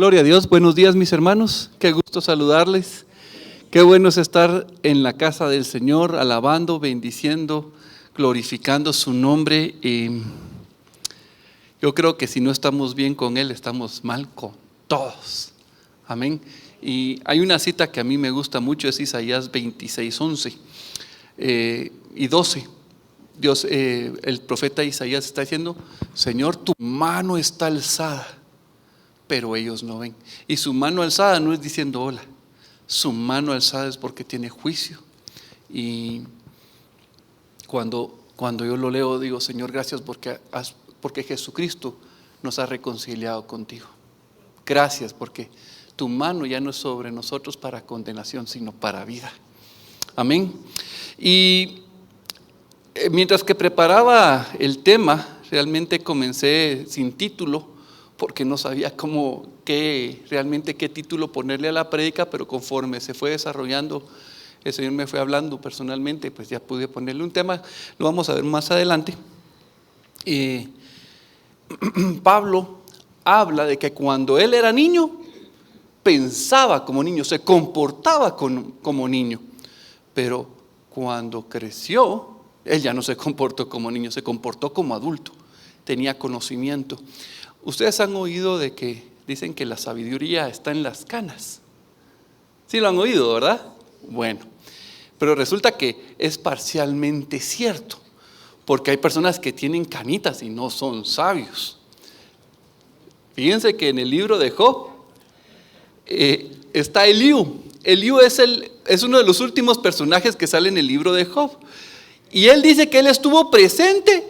Gloria a Dios, buenos días mis hermanos, qué gusto saludarles, qué bueno es estar en la casa del Señor, alabando, bendiciendo, glorificando su nombre. Yo creo que si no estamos bien con Él, estamos mal con todos, amén. Y hay una cita que a mí me gusta mucho, es Isaías 26, 11 y 12. Dios, el profeta Isaías está diciendo: Señor, tu mano está alzada, pero ellos no ven. Y su mano alzada no es diciendo hola, su mano alzada es porque tiene juicio. Y cuando yo lo leo, digo: Señor, gracias porque Jesucristo nos ha reconciliado contigo. Gracias porque tu mano ya no es sobre nosotros para condenación, sino para vida. Amén. Y mientras que preparaba el tema, realmente comencé sin título, porque no sabía realmente qué título ponerle a la prédica, pero conforme se fue desarrollando, el Señor me fue hablando personalmente, pues ya pude ponerle un tema. Lo vamos a ver más adelante. Pablo habla de que cuando él era niño, pensaba como niño, se comportaba como niño, pero cuando creció, él ya no se comportó como niño, se comportó como adulto, tenía conocimiento. Ustedes han oído de que dicen que la sabiduría está en las canas. Sí lo han oído, ¿verdad? Bueno, pero resulta que es parcialmente cierto, porque hay personas que tienen canitas y no son sabios. Fíjense que en el libro de Job está Eliú. Eliú es uno de los últimos personajes que sale en el libro de Job. Y él dice que él estuvo presente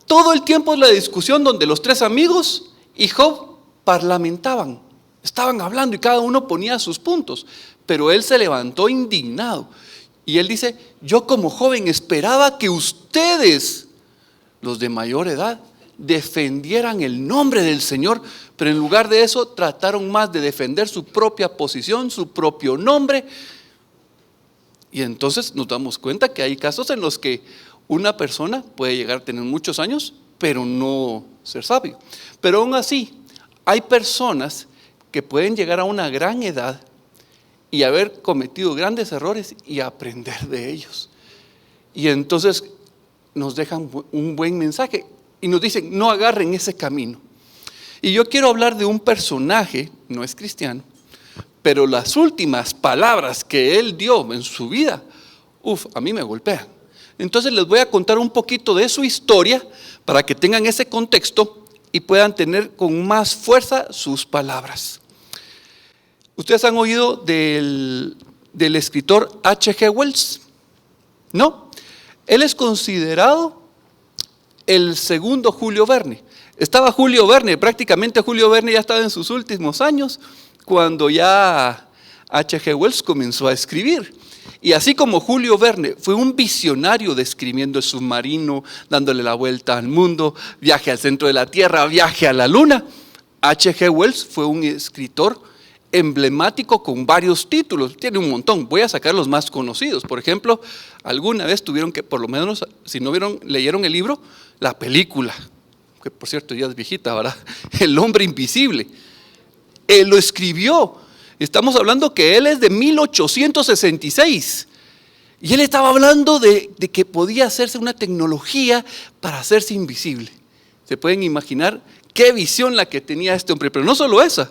todo el tiempo de la discusión donde los tres amigos y Job parlamentaban, estaban hablando y cada uno ponía sus puntos, pero él se levantó indignado y él dice: yo como joven esperaba que ustedes, los de mayor edad, defendieran el nombre del Señor, pero en lugar de eso trataron más de defender su propia posición, su propio nombre. Y entonces nos damos cuenta que hay casos en los que una persona puede llegar a tener muchos años, pero no ser sabio. Pero aún así, hay personas que pueden llegar a una gran edad y haber cometido grandes errores y aprender de ellos. Y entonces nos dejan un buen mensaje y nos dicen: no agarren ese camino. Y yo quiero hablar de un personaje, no es cristiano, pero las últimas palabras que él dio en su vida, a mí me golpean. Entonces les voy a contar un poquito de su historia para que tengan ese contexto y puedan tener con más fuerza sus palabras. ¿Ustedes han oído del escritor H.G. Wells? ¿No? Él es considerado el segundo Julio Verne. Estaba Julio Verne, prácticamente Julio Verne ya estaba en sus últimos años cuando ya H.G. Wells comenzó a escribir. Y así como Julio Verne fue un visionario describiendo el submarino, dándole la vuelta al mundo, viaje al centro de la Tierra, viaje a la Luna, H.G. Wells fue un escritor emblemático con varios títulos. Tiene un montón, voy a sacar los más conocidos. Por ejemplo, alguna vez tuvieron que, por lo menos, si no leyeron el libro, la película, que por cierto ya es viejita, ¿verdad? El hombre invisible. Él lo escribió. Estamos hablando que él es de 1866 y él estaba hablando de que podía hacerse una tecnología para hacerse invisible. Se pueden imaginar qué visión la que tenía este hombre. Pero no solo esa.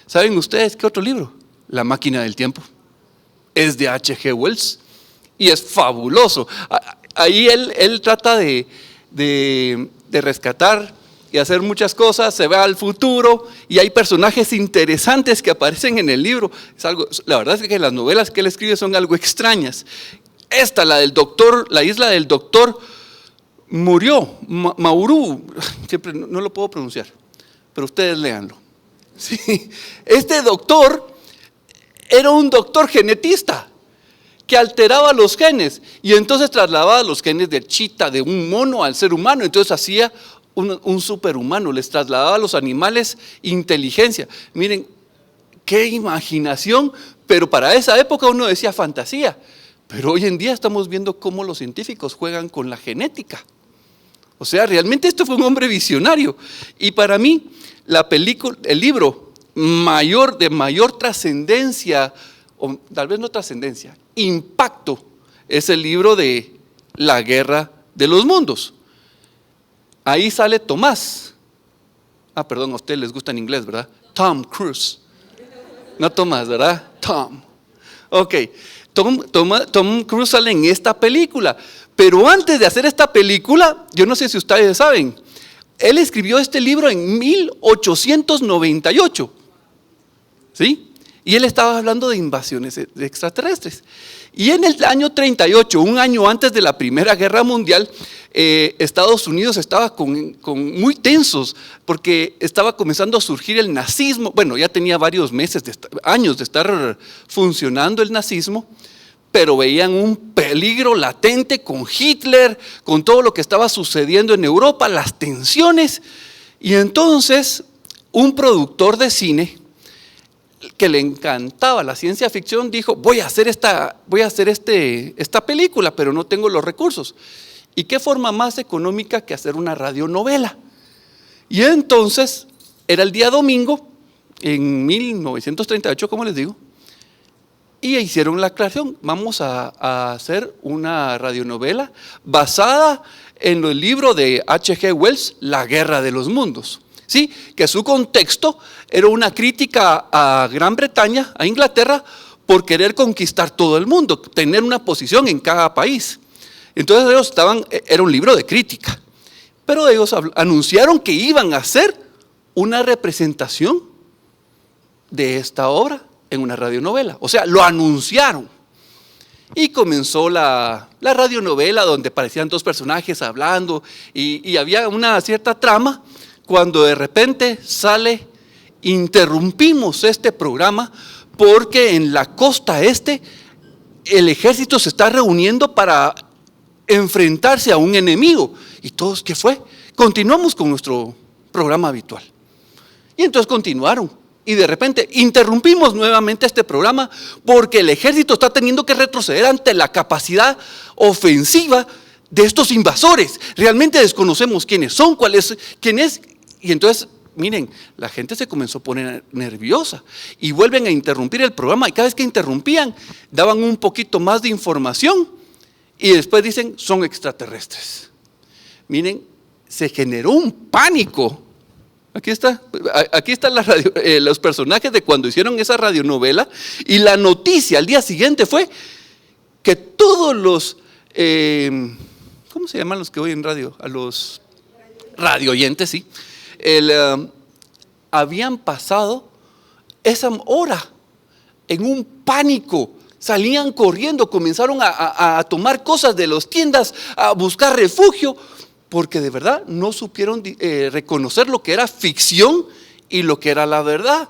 ¿Saben ustedes qué otro libro? La máquina del tiempo. Es de H.G. Wells y es fabuloso. Ahí él trata de rescatar y hacer muchas cosas, se va al futuro y hay personajes interesantes que aparecen en el libro. La verdad es que las novelas que él escribe son algo extrañas. Esta, la isla del doctor Mauru, siempre no lo puedo pronunciar, pero ustedes léanlo. Sí. Este doctor era un doctor genetista que alteraba los genes y entonces trasladaba los genes del chita, de un mono, al ser humano. Entonces hacía un superhumano, les trasladaba a los animales inteligencia. Miren, qué imaginación, pero para esa época uno decía fantasía. Pero hoy en día estamos viendo cómo los científicos juegan con la genética. O sea, realmente esto fue un hombre visionario. Y para mí, el libro de mayor trascendencia, o tal vez no trascendencia, impacto, es el libro de La Guerra de los Mundos. Ahí sale Tomás. Perdón, a ustedes les gusta en inglés, ¿verdad? Tom Cruise. No Tomás, ¿verdad? Tom. Ok, Tom Cruise sale en esta película. Pero antes de hacer esta película, yo no sé si ustedes saben, él escribió este libro en 1898. ¿Sí? Y él estaba hablando de invasiones extraterrestres. Y en el año 38, un año antes de la Primera Guerra Mundial, Estados Unidos estaba muy tensos porque estaba comenzando a surgir el nazismo. Bueno, ya tenía varios años de estar funcionando el nazismo, pero veían un peligro latente con Hitler, con todo lo que estaba sucediendo en Europa, las tensiones. Y entonces un productor de cine que le encantaba la ciencia ficción dijo: voy a hacer esta película, pero no tengo los recursos. ¿Y qué forma más económica que hacer una radionovela? Y entonces era el día domingo, en 1938, como les digo, y hicieron la creación: vamos a hacer una radionovela basada en el libro de H.G. Wells, La Guerra de los Mundos. Sí, que su contexto era una crítica a Gran Bretaña, a Inglaterra, por querer conquistar todo el mundo, tener una posición en cada país. Entonces ellos era un libro de crítica, pero ellos anunciaron que iban a hacer una representación de esta obra en una radionovela. O sea, lo anunciaron. Y comenzó la radionovela, donde aparecían dos personajes hablando y había una cierta trama, cuando de repente sale: interrumpimos este programa porque en la costa este el ejército se está reuniendo para enfrentarse a un enemigo. Y todos, ¿qué fue? Continuamos con nuestro programa habitual. Y entonces continuaron. Y de repente interrumpimos nuevamente este programa porque el ejército está teniendo que retroceder ante la capacidad ofensiva de estos invasores. Realmente desconocemos quiénes son, quién es. Y entonces, miren, la gente se comenzó a poner nerviosa y vuelven a interrumpir el programa, y cada vez que interrumpían daban un poquito más de información y después dicen: son extraterrestres. Miren, se generó un pánico. Aquí están los personajes de cuando hicieron esa radionovela, y la noticia al día siguiente fue que todos los, ¿cómo se llaman los que oyen radio? A los radio oyentes, sí. Habían pasado esa hora en un pánico, salían corriendo, comenzaron a tomar cosas de las tiendas, a buscar refugio, porque de verdad no supieron reconocer lo que era ficción y lo que era la verdad.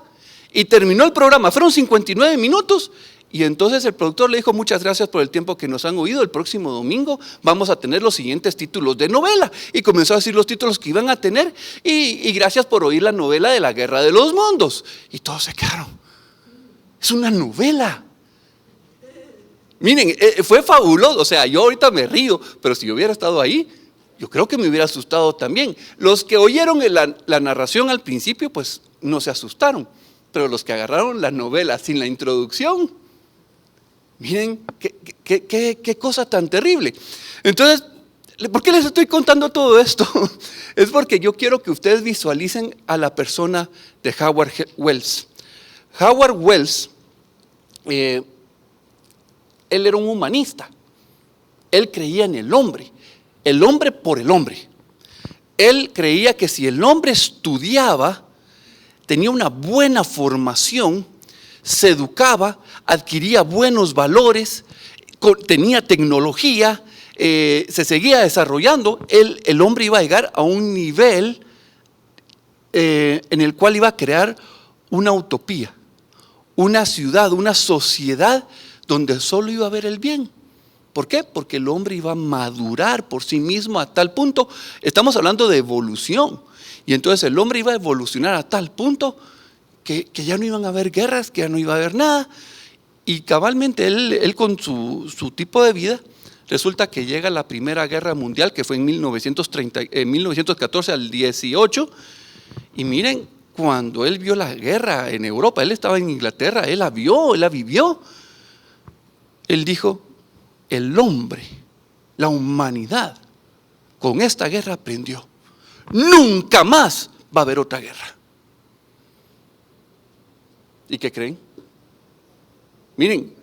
Y terminó el programa, fueron 59 minutos. Y entonces el productor le dijo: muchas gracias por el tiempo que nos han oído, el próximo domingo vamos a tener los siguientes títulos de novela. Y comenzó a decir los títulos que iban a tener, y gracias por oír la novela de La Guerra de los Mundos. Y todos se quedaron: es una novela. Miren, fue fabuloso. O sea, yo ahorita me río, pero si yo hubiera estado ahí, yo creo que me hubiera asustado también. Los que oyeron la narración al principio, pues no se asustaron, pero los que agarraron la novela sin la introducción, miren, qué cosa tan terrible. Entonces, ¿por qué les estoy contando todo esto? Es porque yo quiero que ustedes visualicen a la persona de Howard Wells. Howard Wells, él era un humanista. Él creía en el hombre por el hombre. Él creía que si el hombre estudiaba, tenía una buena formación, se educaba, adquiría buenos valores, tenía tecnología, se seguía desarrollando, el hombre iba a llegar a un nivel en el cual iba a crear una utopía, una ciudad, una sociedad donde solo iba a haber el bien. ¿Por qué? Porque el hombre iba a madurar por sí mismo a tal punto. Estamos hablando de evolución. Y entonces el hombre iba a evolucionar a tal punto que ya no iban a haber guerras, que ya no iba a haber nada. Y cabalmente él con su tipo de vida, resulta que llega la Primera Guerra Mundial, que fue en 1914 al 18. Y miren, cuando él vio la guerra en Europa, él estaba en Inglaterra, él la vio, él la vivió. Él dijo, el hombre, la humanidad, con esta guerra aprendió. Nunca más va a haber otra guerra. ¿Y qué creen? Miren,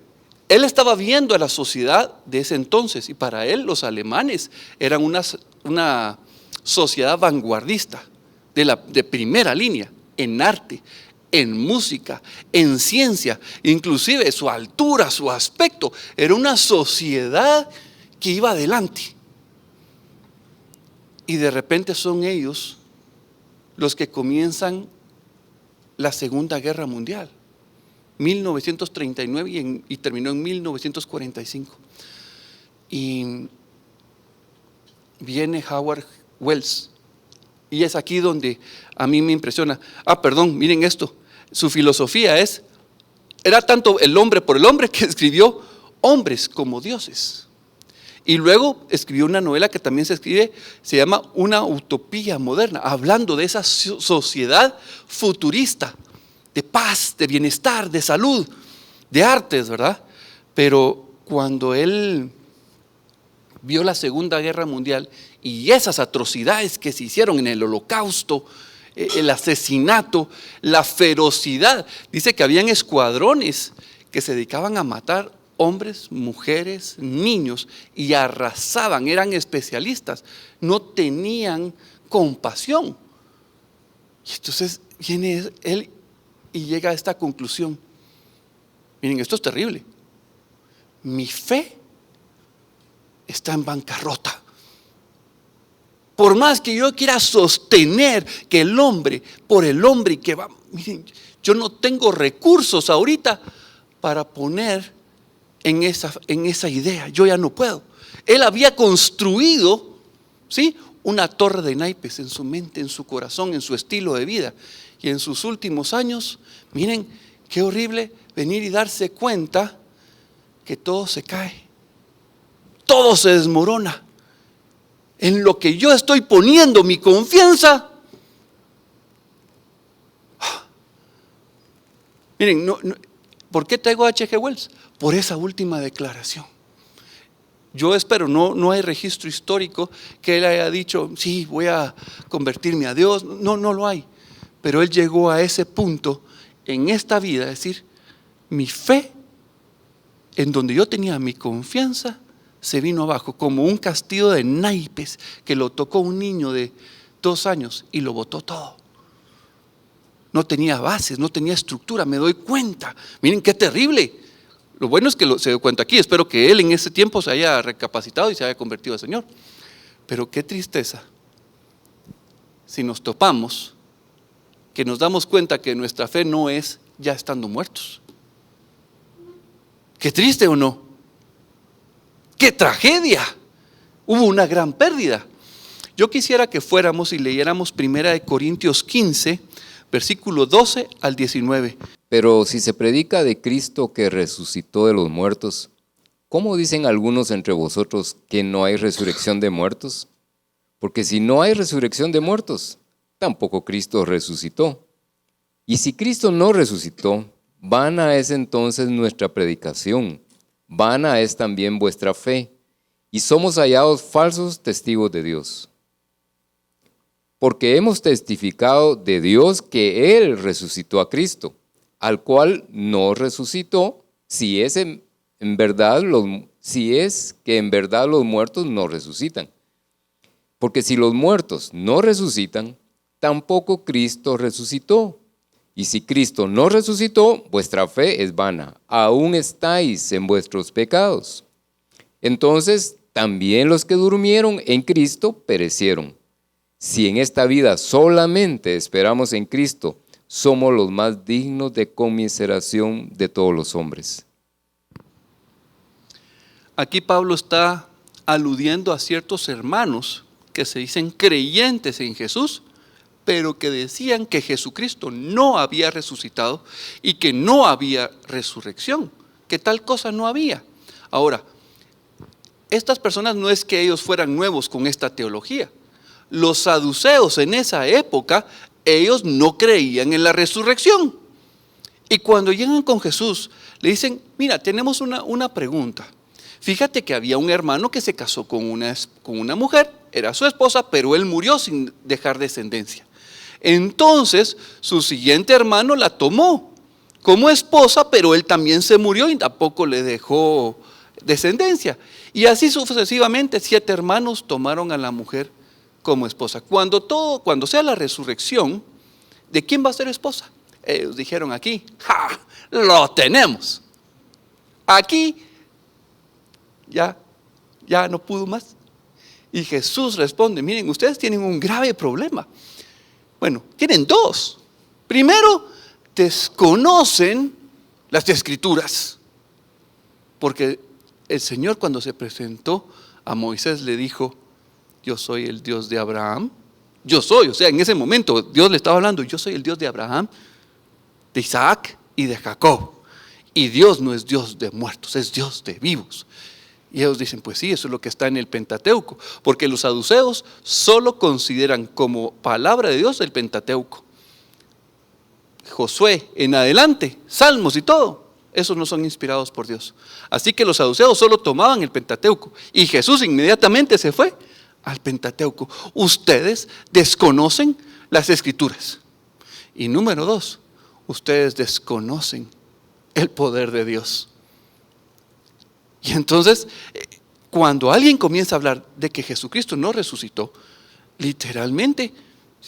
él estaba viendo a la sociedad de ese entonces y para él los alemanes eran una sociedad vanguardista de primera línea en arte, en música, en ciencia, inclusive su altura, su aspecto. Era una sociedad que iba adelante. Y de repente son ellos los que comienzan la Segunda Guerra Mundial, 1939 y terminó en 1945. Y viene Howard Wells, y es aquí donde a mí me impresiona. Miren esto, su filosofía era tanto el hombre por el hombre que escribió Hombres como dioses. Y luego escribió una novela que también se llama Una utopía moderna, hablando de esa sociedad futurista, de paz, de bienestar, de salud, de artes, ¿verdad? Pero cuando él vio la Segunda Guerra Mundial y esas atrocidades que se hicieron en el Holocausto, el asesinato, la ferocidad, dice que habían escuadrones que se dedicaban a matar hombres, mujeres, niños, y arrasaban, eran especialistas, no tenían compasión. Y entonces viene él y llega a esta conclusión. Miren, esto es terrible. Mi fe está en bancarrota. Por más que yo quiera sostener que el hombre, por el hombre y que va, miren, yo no tengo recursos ahorita para poner en esa idea, yo ya no puedo. Él había construido, ¿sí?, una torre de naipes en su mente, en su corazón, en su estilo de vida. Y en sus últimos años, miren, qué horrible venir y darse cuenta que todo se cae, todo se desmorona. En lo que yo estoy poniendo mi confianza. Miren, ¿por qué traigo a H.G. Wells? Por esa última declaración. Yo espero, no hay registro histórico que él haya dicho, sí, voy a convertirme a Dios. No lo hay. Pero él llegó a ese punto en esta vida, es decir, mi fe, en donde yo tenía mi confianza, se vino abajo como un castillo de naipes que lo tocó un niño de 2 años y lo botó todo. No tenía bases, no tenía estructura, me doy cuenta. Miren qué terrible. Lo bueno es que se dio cuenta aquí. Espero que él en ese tiempo se haya recapacitado y se haya convertido al Señor. Pero qué tristeza si nos topamos, que nos damos cuenta que nuestra fe no es ya estando muertos. Qué triste, ¿o no? ¡Qué tragedia! Hubo una gran pérdida. Yo quisiera que fuéramos y leyéramos 1 Corintios 15, versículo 12 al 19. Pero si se predica de Cristo que resucitó de los muertos, ¿cómo dicen algunos entre vosotros que no hay resurrección de muertos? Porque si no hay resurrección de muertos, tampoco Cristo resucitó. Y si Cristo no resucitó, vana es entonces nuestra predicación, vana es también vuestra fe, y somos hallados falsos testigos de Dios. Porque hemos testificado de Dios que Él resucitó a Cristo, al cual no resucitó, si es que en verdad los muertos no resucitan. Porque si los muertos no resucitan, tampoco Cristo resucitó. Y si Cristo no resucitó, vuestra fe es vana, aún estáis en vuestros pecados. Entonces, también los que durmieron en Cristo perecieron. Si en esta vida solamente esperamos en Cristo, somos los más dignos de conmiseración de todos los hombres. Aquí Pablo está aludiendo a ciertos hermanos que se dicen creyentes en Jesús, pero que decían que Jesucristo no había resucitado y que no había resurrección, que tal cosa no había. Ahora, estas personas no es que ellos fueran nuevos con esta teología. Los saduceos en esa época ellos no creían en la resurrección. Y cuando llegan con Jesús, le dicen, mira, tenemos una pregunta. Fíjate que había un hermano que se casó con una mujer, era su esposa, pero él murió sin dejar descendencia. Entonces, su siguiente hermano la tomó como esposa, pero él también se murió y tampoco le dejó descendencia. Y así sucesivamente, 7 hermanos tomaron a la mujer como esposa. Cuando sea la resurrección, ¿de quién va a ser esposa? Ellos dijeron aquí, ¡ja! Lo tenemos. Aquí ya no pudo más. Y Jesús responde, miren, ustedes tienen un grave problema. Bueno, tienen 2. Primero, desconocen las Escrituras. Porque el Señor, cuando se presentó a Moisés, le dijo, yo soy el Dios de Abraham. Yo soy, o sea, en ese momento Dios le estaba hablando, yo soy el Dios de Abraham, de Isaac y de Jacob. Y Dios no es Dios de muertos, es Dios de vivos. Y ellos dicen, pues sí, eso es lo que está en el Pentateuco, porque los saduceos solo consideran como palabra de Dios el Pentateuco. Josué en adelante, Salmos y todo, esos no son inspirados por Dios. Así que los saduceos solo tomaban el Pentateuco y Jesús inmediatamente se fue al Pentateuco. Ustedes desconocen las Escrituras. Y número 2, ustedes desconocen el poder de Dios. Y entonces, cuando alguien comienza a hablar de que Jesucristo no resucitó, literalmente,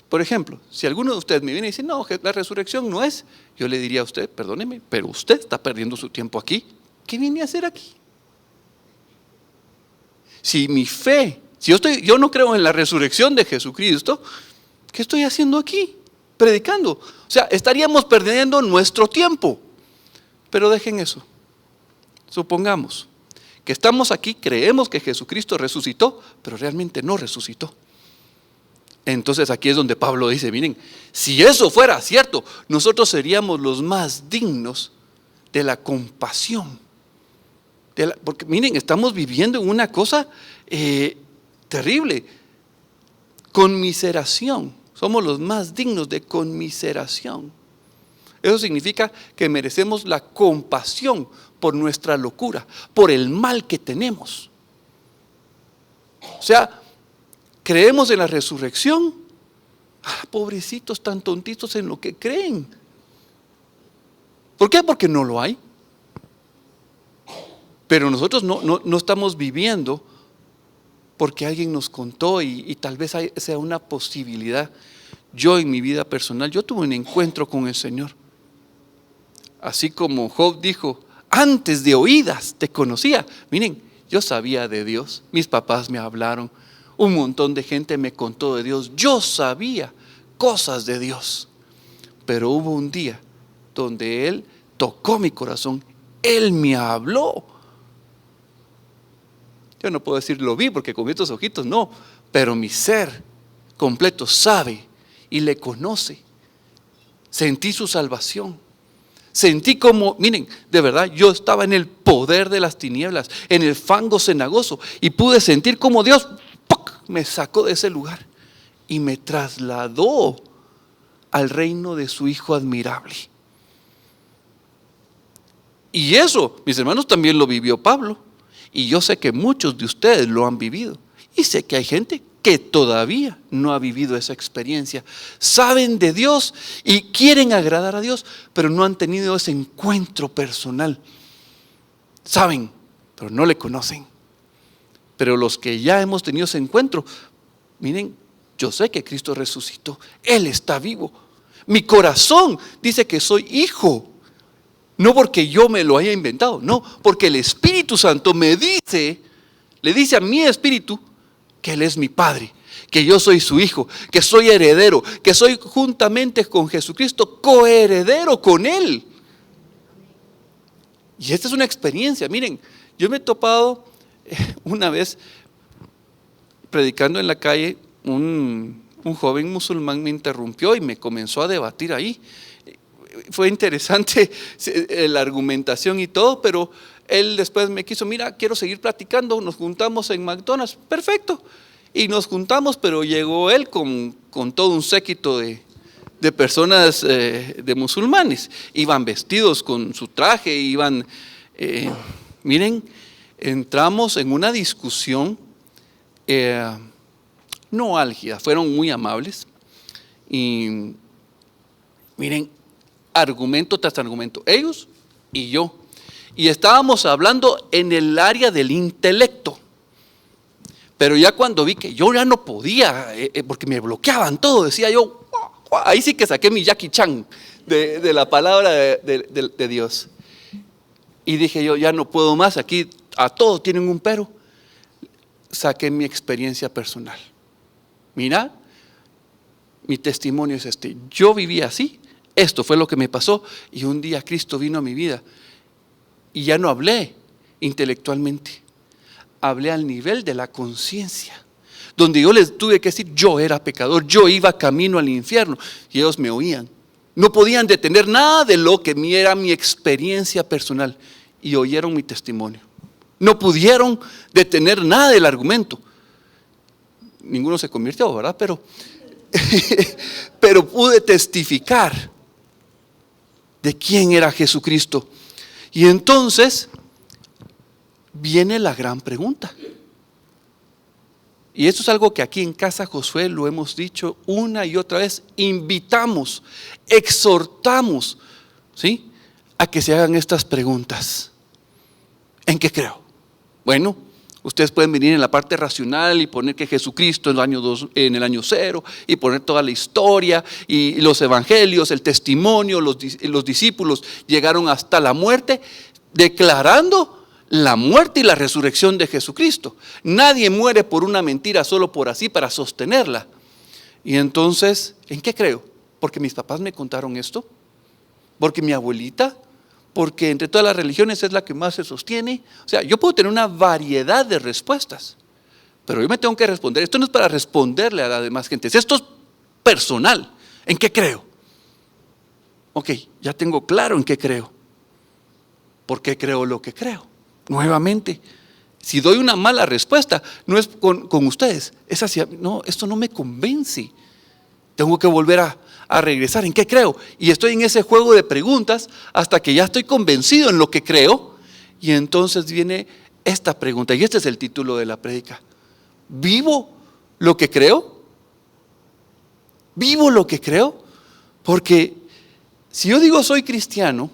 por ejemplo, si alguno de ustedes me viene y dice, no, la resurrección no es, yo le diría a usted, perdóneme, pero usted está perdiendo su tiempo aquí. ¿Qué viene a hacer aquí? Si mi fe, yo no creo en la resurrección de Jesucristo, ¿qué estoy haciendo aquí? Predicando. O sea, estaríamos perdiendo nuestro tiempo. Pero dejen eso. Supongamos que estamos aquí, creemos que Jesucristo resucitó, pero realmente no resucitó. Entonces aquí es donde Pablo dice, miren, si eso fuera cierto, nosotros seríamos los más dignos de la compasión. Porque miren, estamos viviendo en una cosa terrible. Conmiseración. Somos los más dignos de conmiseración. Eso significa que merecemos la compasión por nuestra locura, por el mal que tenemos. O sea, creemos en la resurrección. Pobrecitos, tan tontitos en lo que creen. ¿Por qué? Porque no lo hay. Pero nosotros no estamos viviendo porque alguien nos contó y tal vez sea una posibilidad. Yo en mi vida personal, yo tuve un encuentro con el Señor. Así como Job dijo, antes de oídas te conocía. Miren, yo sabía de Dios, mis papás me hablaron, un montón de gente me contó de Dios. Yo sabía cosas de Dios. Pero hubo un día donde Él tocó mi corazón, Él me habló. Yo no puedo decir lo vi porque con estos ojitos no, pero mi ser completo sabe y le conoce. Sentí su salvación. Sentí como, miren, de verdad, yo estaba en el poder de las tinieblas, en el fango cenagoso, y pude sentir como Dios ¡puc!, me sacó de ese lugar y me trasladó al reino de su Hijo admirable. Y eso, mis hermanos, también lo vivió Pablo. Y yo sé que muchos de ustedes lo han vivido. Y sé que hay gente que todavía no ha vivido esa experiencia. Saben de Dios y quieren agradar a Dios, pero no han tenido ese encuentro personal. Saben, pero no le conocen. Pero los que ya hemos tenido ese encuentro, miren, yo sé que Cristo resucitó. Él está vivo. Mi corazón dice que soy hijo. No porque yo me lo haya inventado, no, porque el Espíritu Santo le dice a mi espíritu que Él es mi Padre, que yo soy su hijo, que soy heredero, que soy juntamente con Jesucristo coheredero con Él. Y esta es una experiencia. Miren, yo me he topado una vez predicando en la calle, un joven musulmán me interrumpió y me comenzó a debatir ahí. Fue interesante la argumentación y todo, pero él después me quiso, mira, quiero seguir platicando, nos juntamos en McDonald's, perfecto. Y nos juntamos, pero llegó él con todo un séquito de personas, de musulmanes. Iban vestidos con su traje, iban, miren, entramos en una discusión no álgida, fueron muy amables y miren, argumento tras argumento, ellos y yo, y estábamos hablando en el área del intelecto, pero ya cuando vi que yo ya no podía, porque me bloqueaban todo, decía yo, ahí sí que saqué mi Jackie Chan de la palabra de Dios, y dije yo, ya no puedo más, aquí a todos tienen un pero. Saqué mi experiencia personal. Mira, mi testimonio es este. Yo viví así, esto fue lo que me pasó, y un día Cristo vino a mi vida y ya no hablé intelectualmente, hablé al nivel de la conciencia, donde yo les tuve que decir, yo era pecador, yo iba camino al infierno, y ellos me oían. No podían detener nada de lo que era mi experiencia personal, y oyeron mi testimonio. No pudieron detener nada del argumento. Ninguno se convirtió, ¿verdad? Pero pude testificar de quién era Jesucristo. Y entonces viene la gran pregunta. Y esto es algo que aquí en Casa Josué lo hemos dicho una y otra vez. Invitamos, exhortamos, ¿sí?, a que se hagan estas preguntas. ¿En qué creo? Bueno, ustedes pueden venir en la parte racional y poner que Jesucristo en el año 0 y poner toda la historia y los evangelios, el testimonio, los discípulos llegaron hasta la muerte declarando la muerte y la resurrección de Jesucristo. Nadie muere por una mentira solo por así para sostenerla. Y entonces, ¿en qué creo? Porque mis papás me contaron esto, porque mi abuelita, porque entre todas las religiones es la que más se sostiene. O sea, yo puedo tener una variedad de respuestas, pero yo me tengo que responder. Esto no es para responderle a la demás gente, esto es personal. ¿En qué creo? Ok, ya tengo claro en qué creo. ¿Por qué creo lo que creo? Nuevamente, si doy una mala respuesta, no es con ustedes, es hacia, no, esto no me convence. Tengo que volver a regresar. ¿En qué creo? Y estoy en ese juego de preguntas hasta que ya estoy convencido en lo que creo. Y entonces viene esta pregunta, y este es el título de la prédica. ¿Vivo lo que creo? ¿Vivo lo que creo? Porque si yo digo soy cristiano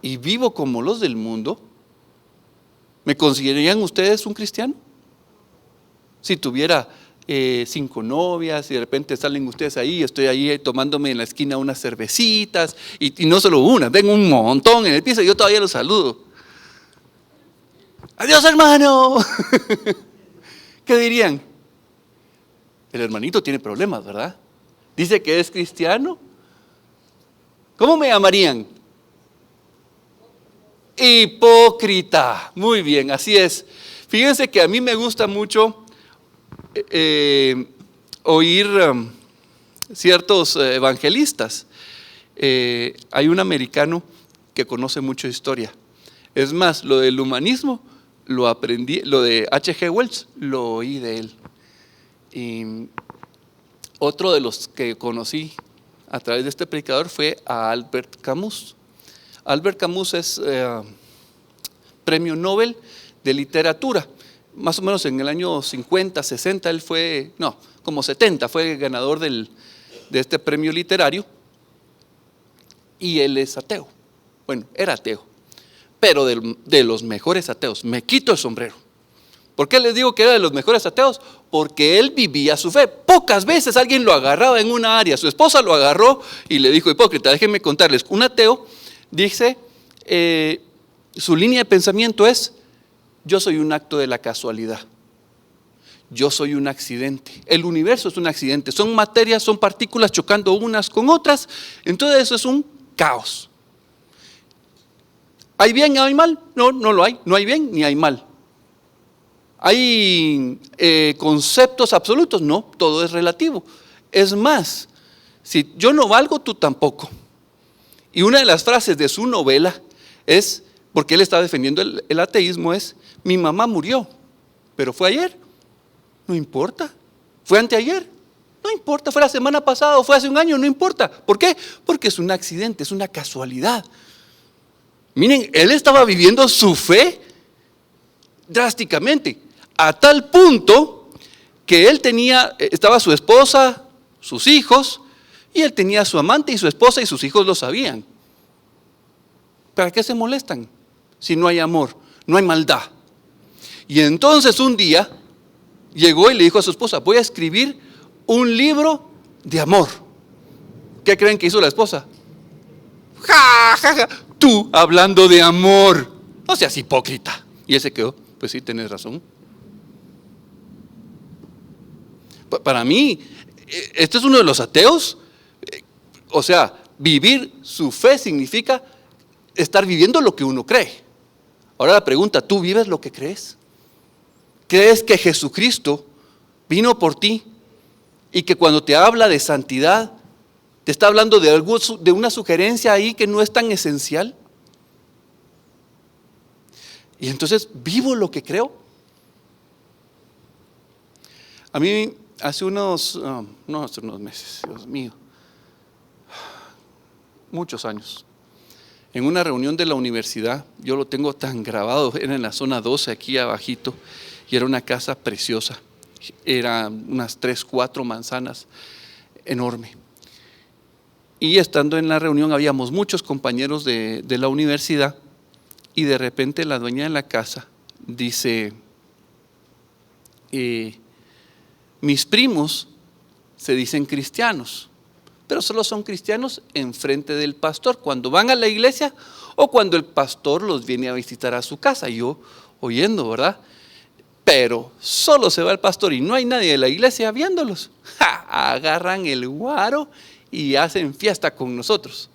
y vivo como los del mundo, ¿me considerarían ustedes un cristiano? Si tuviera 5 novias y de repente salen ustedes ahí, estoy ahí tomándome en la esquina unas cervecitas y no solo una, ven un montón en el piso y yo todavía los saludo. Adiós, hermano. ¿Qué dirían? El hermanito tiene problemas, ¿verdad? Dice que es cristiano. ¿Cómo me llamarían? Hipócrita. Muy bien, así es. Fíjense que a mí me gusta mucho oír ciertos evangelistas. Hay un americano que conoce mucho historia. Es más, lo del humanismo lo aprendí, lo de H.G. Wells lo oí de él. Y otro de los que conocí a través de este predicador fue a Albert Camus. Albert Camus es premio Nobel de literatura. Más o menos en el año 50, 60, él fue, no, como 70, fue ganador de este premio literario. Y él es ateo. Bueno, era ateo, pero de los mejores ateos. Me quito el sombrero. ¿Por qué les digo que era de los mejores ateos? Porque él vivía su fe. Pocas veces alguien lo agarraba en una área. Su esposa lo agarró y le dijo, hipócrita, déjenme contarles. Un ateo dice, su línea de pensamiento es, yo soy un acto de la casualidad. Yo soy un accidente. El universo es un accidente. Son materias, son partículas chocando unas con otras. Entonces eso es un caos. ¿Hay bien y hay mal? No, no lo hay. No hay bien ni hay mal. ¿Hay conceptos absolutos? No, todo es relativo. Es más, si yo no valgo, tú tampoco. Y una de las frases de su novela es, porque él está defendiendo el ateísmo, es, mi mamá murió, pero fue ayer. No importa. ¿Fue anteayer? No importa, fue la semana pasada o fue hace un año, no importa. ¿Por qué? Porque es un accidente, es una casualidad. Miren, él estaba viviendo su fe drásticamente, a tal punto que él estaba su esposa, sus hijos, y él tenía a su amante y su esposa y sus hijos lo sabían. ¿Para qué se molestan si no hay amor, no hay maldad? Y entonces un día llegó y le dijo a su esposa: voy a escribir un libro de amor. ¿Qué creen que hizo la esposa? ¡Ja, ja, ja! Tú hablando de amor, no seas hipócrita. Y él se quedó: pues sí, tenés razón. Para mí, este es uno de los ateos. O sea, vivir su fe significa estar viviendo lo que uno cree. Ahora la pregunta: ¿tú vives lo que crees? ¿Crees que Jesucristo vino por ti y que cuando te habla de santidad te está hablando de una sugerencia ahí que no es tan esencial? Y entonces, ¿vivo lo que creo? A mí hace unos meses, Dios mío, muchos años, en una reunión de la universidad, yo lo tengo tan grabado, era en la zona 12, aquí abajito, y era una casa preciosa, era unas 3, 4 manzanas, enorme. Y estando en la reunión habíamos muchos compañeros de la universidad, y de repente la dueña de la casa dice: mis primos se dicen cristianos, pero solo son cristianos enfrente del pastor, cuando van a la iglesia o cuando el pastor los viene a visitar a su casa. Y yo oyendo, ¿verdad? Pero solo se va el pastor y no hay nadie de la iglesia viéndolos. ¡Ja! Agarran el guaro y hacen fiesta con nosotros.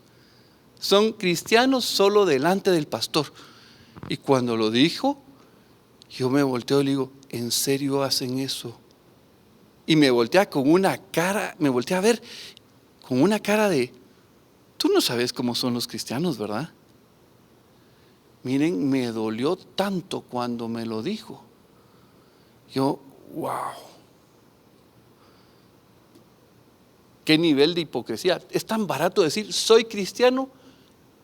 Son cristianos solo delante del pastor. Y cuando lo dijo, yo me volteo y le digo: ¿en serio hacen eso? Y me voltea con una cara, me voltea a ver con una cara de: tú no sabes cómo son los cristianos, ¿verdad? Miren, me dolió tanto cuando me lo dijo. Yo, wow. ¿Qué nivel de hipocresía? Es tan barato decir: soy cristiano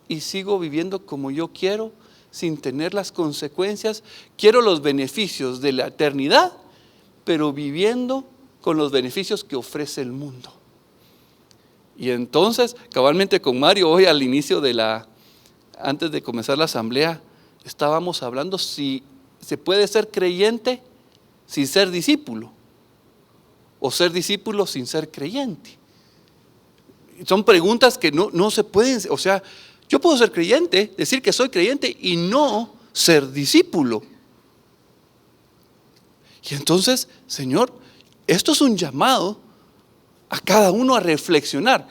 y sigo viviendo como yo quiero, sin tener las consecuencias. Quiero los beneficios de la eternidad, pero viviendo con los beneficios que ofrece el mundo. Y entonces, cabalmente con Mario, hoy al inicio antes de comenzar la asamblea, estábamos hablando si se puede ser creyente sin ser discípulo, o ser discípulo sin ser creyente. Son preguntas que no se pueden, o sea, yo puedo ser creyente, decir que soy creyente y no ser discípulo. Y entonces, Señor, esto es un llamado a cada uno a reflexionar.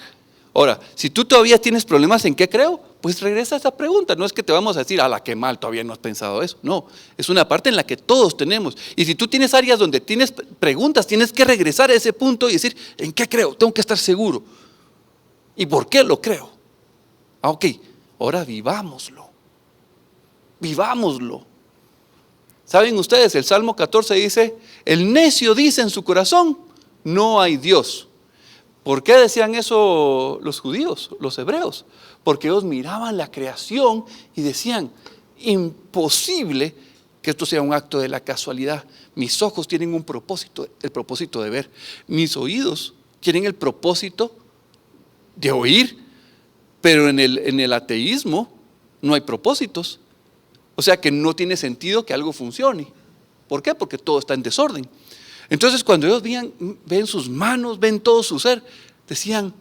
Ahora, si tú todavía tienes problemas en qué creo, pues regresa a esa pregunta. No es que te vamos a decir: a la que mal, todavía no has pensado eso. No, es una parte en la que todos tenemos. Y si tú tienes áreas donde tienes preguntas, tienes que regresar a ese punto y decir: ¿en qué creo? Tengo que estar seguro. ¿Y por qué lo creo? Ok, ahora vivámoslo. Vivámoslo. ¿Saben ustedes? El Salmo 14 dice: el necio dice en su corazón: no hay Dios. ¿Por qué decían eso los judíos, los hebreos? Porque ellos miraban la creación y decían: imposible que esto sea un acto de la casualidad. Mis ojos tienen un propósito, el propósito de ver. Mis oídos tienen el propósito de oír. Pero en el ateísmo no hay propósitos. O sea que no tiene sentido que algo funcione. ¿Por qué? Porque todo está en desorden. Entonces cuando ellos ven sus manos, ven todo su ser, decían: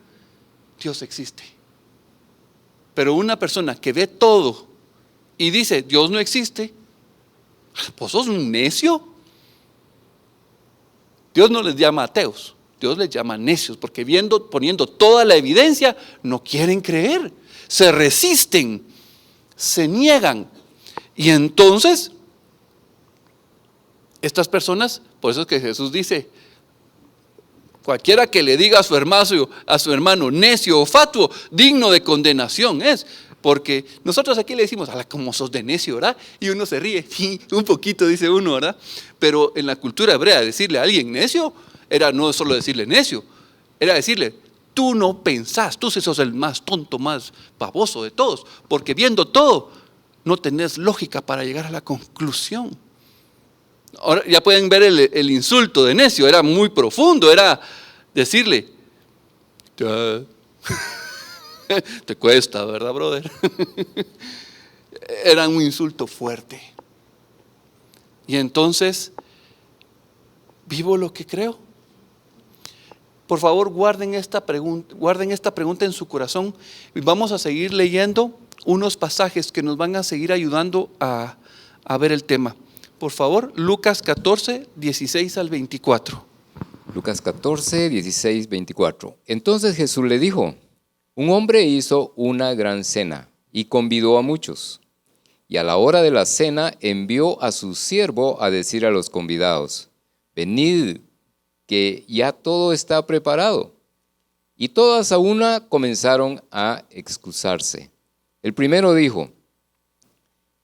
Dios existe. Pero una persona que ve todo y dice: Dios no existe, pues sos un necio. Dios no les llama ateos, Dios les llama necios, porque poniendo toda la evidencia, no quieren creer, se resisten, se niegan. Y entonces, estas personas, por eso es que Jesús dice: cualquiera que le diga a su hermano necio o fatuo, digno de condenación es. Porque nosotros aquí le decimos: ala, como sos de necio, ¿verdad? Y uno se ríe, sí, un poquito dice uno, ¿verdad? Pero en la cultura hebrea, decirle a alguien necio era no solo decirle necio, Era decirle, tú no pensás, tú sos el más tonto, más baboso de todos, porque viendo todo, no tenés lógica para llegar a la conclusión. Ahora ya pueden ver el insulto de necio, era muy profundo, era decirle, ya. Te cuesta, ¿verdad, brother? Era un insulto fuerte. Y entonces, ¿vivo lo que creo? Por favor, guarden esta pregunta en su corazón y vamos a seguir leyendo unos pasajes que nos van a seguir ayudando a ver el tema. Por favor, Lucas 14, 16 al 24. Lucas 14, 16, 24. Entonces Jesús le dijo, un hombre hizo una gran cena y convidó a muchos. Y a la hora de la cena envió a su siervo a decir a los convidados, venid, que ya todo está preparado. Y todas a una comenzaron a excusarse. El primero dijo,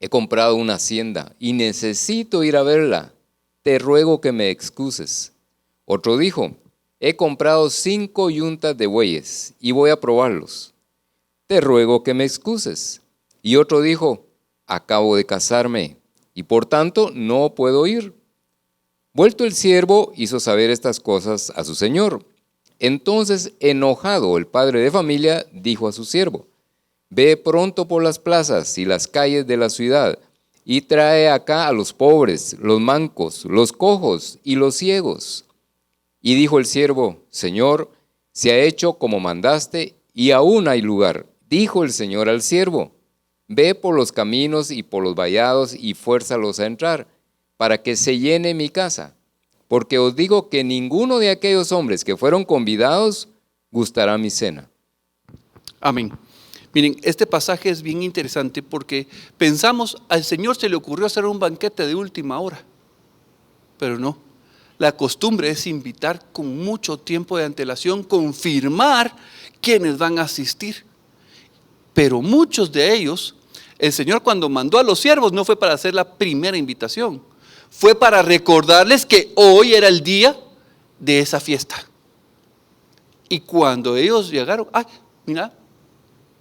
he comprado una hacienda y necesito ir a verla. Te ruego que me excuses. Otro dijo, he comprado 5 yuntas de bueyes y voy a probarlos. Te ruego que me excuses. Y otro dijo, acabo de casarme y por tanto no puedo ir. Vuelto el siervo hizo saber estas cosas a su señor. Entonces, enojado el padre de familia, dijo a su siervo, ve pronto por las plazas y las calles de la ciudad y trae acá a los pobres, los mancos, los cojos y los ciegos. Y dijo el siervo, Señor, se ha hecho como mandaste y aún hay lugar. Dijo el Señor al siervo, ve por los caminos y por los vallados y fuérzalos a entrar, para que se llene mi casa. Porque os digo que ninguno de aquellos hombres que fueron convidados gustará mi cena. Amén. Miren, este pasaje es bien interesante porque pensamos, al Señor se le ocurrió hacer un banquete de última hora, pero no. La costumbre es invitar con mucho tiempo de antelación, confirmar quiénes van a asistir. Pero muchos de ellos, el Señor cuando mandó a los siervos no fue para hacer la primera invitación, fue para recordarles que hoy era el día de esa fiesta. Y cuando ellos llegaron, ay, mira,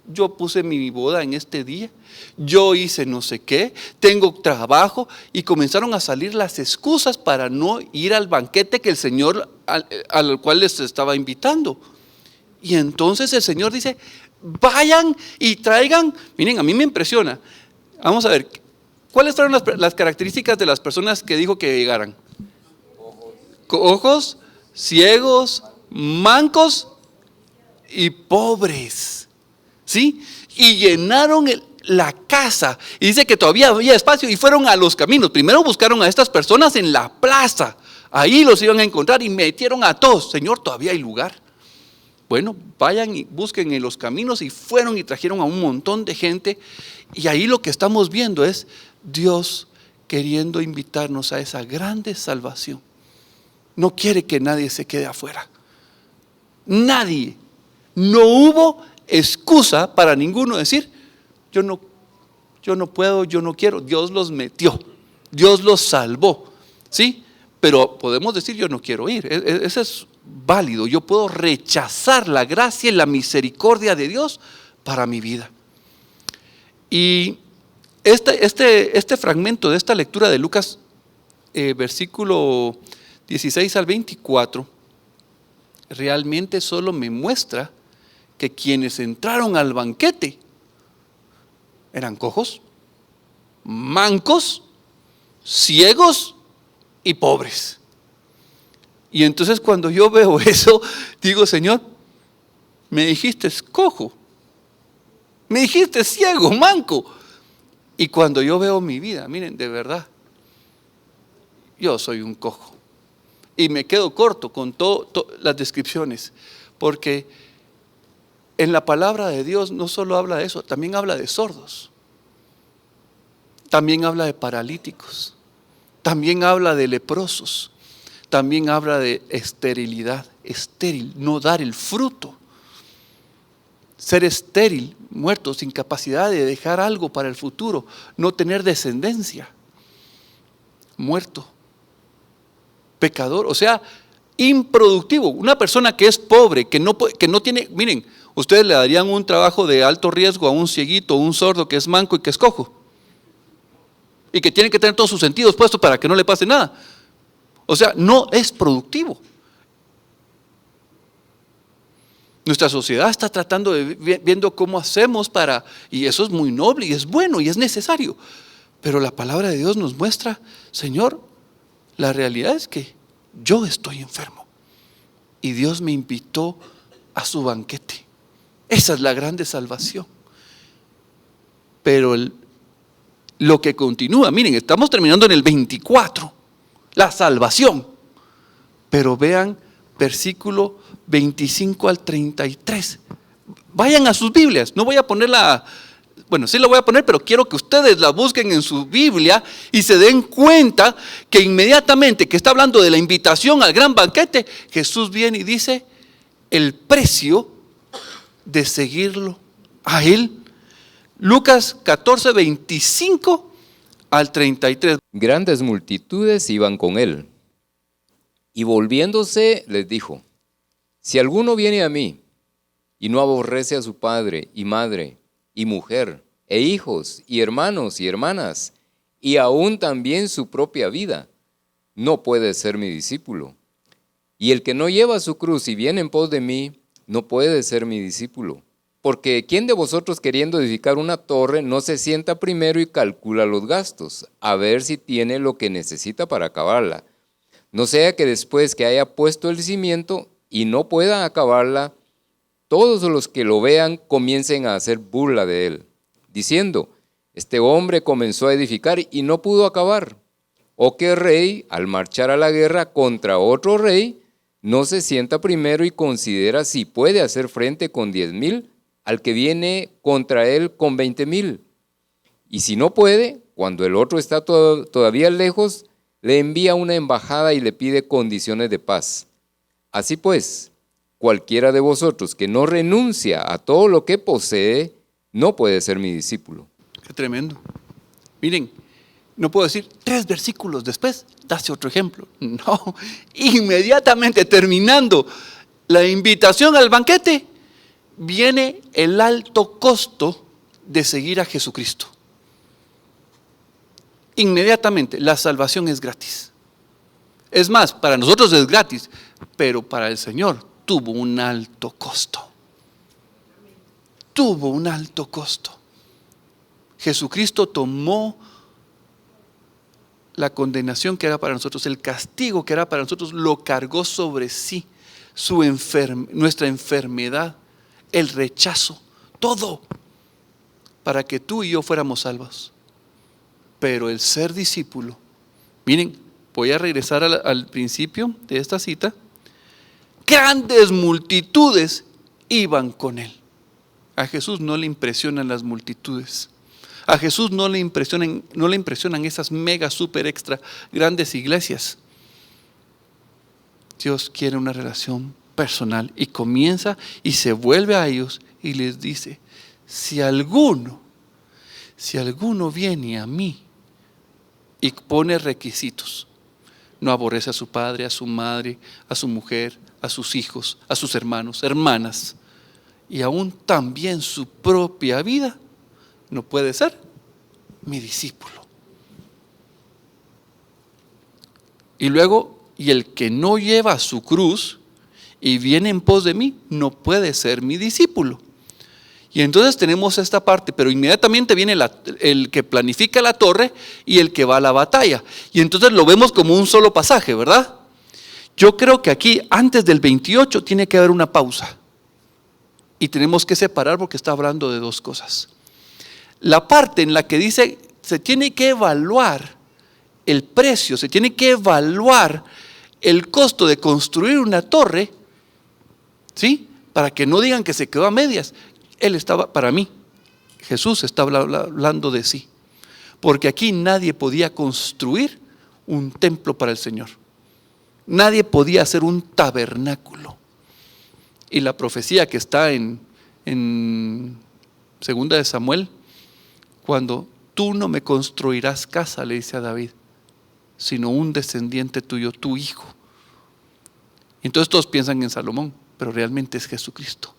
yo puse mi boda en este día, yo hice no sé qué, tengo trabajo, y comenzaron a salir las excusas para no ir al banquete que el Señor al cual les estaba invitando. Y entonces el Señor dice, vayan y traigan, miren, a mí me impresiona. Vamos a ver, ¿cuáles fueron las características de las personas que dijo que llegaran? Ojos, ciegos, mancos y pobres. ¿Sí? Y llenaron la casa. Y dice que todavía había espacio y fueron a los caminos. Primero buscaron a estas personas en la plaza. Ahí los iban a encontrar y metieron a todos. Señor, todavía hay lugar. Bueno, vayan y busquen en los caminos, y fueron y trajeron a un montón de gente. Y ahí lo que estamos viendo es Dios queriendo invitarnos a esa grande salvación. No quiere que nadie se quede afuera. Nadie. No hubo excusa para ninguno decir, yo no puedo, yo no quiero. Dios los metió, Dios los salvó, ¿sí? Pero podemos decir, yo no quiero ir. Eso es válido. Yo puedo rechazar la gracia y la misericordia de Dios para mi vida. Y este fragmento de esta lectura de Lucas, versículo 16 al 24, realmente solo me muestra que quienes entraron al banquete eran cojos, mancos, ciegos y pobres. Y entonces cuando yo veo eso, digo, Señor, me dijiste cojo, me dijiste ciego, manco. Y cuando yo veo mi vida, miren, de verdad, yo soy un cojo. Y me quedo corto con todas las descripciones, porque en la palabra de Dios no solo habla de eso, también habla de sordos, también habla de paralíticos, también habla de leprosos, también habla de esterilidad, estéril, no dar el fruto, ser estéril, muerto, sin capacidad de dejar algo para el futuro, no tener descendencia, muerto, pecador, o sea, improductivo. Una persona que es pobre, que no tiene, miren, ustedes le darían un trabajo de alto riesgo a un cieguito, un sordo que es manco y que es cojo. Y que tiene que tener todos sus sentidos puestos para que no le pase nada. O sea, no es productivo. Nuestra sociedad está tratando de viendo cómo hacemos para, y eso es muy noble y es bueno y es necesario. Pero la palabra de Dios nos muestra, Señor, la realidad es que yo estoy enfermo y Dios me invitó a su banquete. Esa es la grande salvación. Pero lo que continúa, miren, estamos terminando en el 24, la salvación. Pero vean versículo 25 al 33. Vayan a sus Biblias, no voy a ponerla, bueno, sí la voy a poner, pero quiero que ustedes la busquen en su Biblia y se den cuenta que inmediatamente que está hablando de la invitación al gran banquete, Jesús viene y dice el precio de seguirlo a Él. Lucas 14, 25 al 33. Grandes multitudes iban con él. Y volviéndose les dijo: si alguno viene a mí y no aborrece a su padre y madre y mujer e hijos y hermanos y hermanas y aún también su propia vida, no puede ser mi discípulo. Y el que no lleva su cruz y viene en pos de mí, no puede ser mi discípulo. Porque ¿quién de vosotros, queriendo edificar una torre, no se sienta primero y calcula los gastos, a ver si tiene lo que necesita para acabarla? No sea que después que haya puesto el cimiento y no pueda acabarla, todos los que lo vean comiencen a hacer burla de él, diciendo: este hombre comenzó a edificar y no pudo acabar. O qué rey, al marchar a la guerra contra otro rey, no se sienta primero y considera si puede hacer frente con 10,000 al que viene contra él con 20,000. Y si no puede, cuando el otro está todavía lejos, le envía una embajada y le pide condiciones de paz. Así pues, cualquiera de vosotros que no renuncia a todo lo que posee, no puede ser mi discípulo. Qué tremendo. Miren, no puedo decir 3 versículos después, dase otro ejemplo. No, inmediatamente terminando la invitación al banquete, viene el alto costo de seguir a Jesucristo. Inmediatamente, la salvación es gratis. Es más, para nosotros es gratis, pero para el Señor tuvo un alto costo. Tuvo un alto costo. Jesucristo tomó la condenación que era para nosotros, el castigo que era para nosotros, lo cargó sobre sí, nuestra enfermedad, el rechazo, todo, para que tú y yo fuéramos salvos. Pero el ser discípulo, miren, voy a regresar al principio de esta cita. Grandes multitudes iban con él. A Jesús no le impresionan las multitudes. A Jesús no le impresionan esas mega, super extra grandes iglesias. Dios quiere una relación personal y comienza y se vuelve a ellos y les dice: si alguno viene a mí y pone requisitos, no aborrece a su padre, a su madre, a su mujer, a sus hijos, a sus hermanos, hermanas, y aún también su propia vida, no puede ser mi discípulo. Y luego, y el que no lleva su cruz y viene en pos de mí, no puede ser mi discípulo. Y entonces tenemos esta parte, pero inmediatamente viene el que planifica la torre y el que va a la batalla. Y entonces lo vemos como un solo pasaje, ¿verdad? Yo creo que aquí, antes del 28, tiene que haber una pausa. Y tenemos que separar porque está hablando de 2 cosas. La parte en la que dice, se tiene que evaluar el precio, se tiene que evaluar el costo de construir una torre, ¿sí? Para que no digan que se quedó a medias. Él estaba, para mí, Jesús estaba hablando de sí. Porque aquí nadie podía construir un templo para el Señor. Nadie podía hacer un tabernáculo. Y la profecía que está en 2 de Samuel, cuando tú no me construirás casa, le dice a David, sino un descendiente tuyo, tu hijo. Y entonces todos piensan en Salomón, pero realmente es Jesucristo.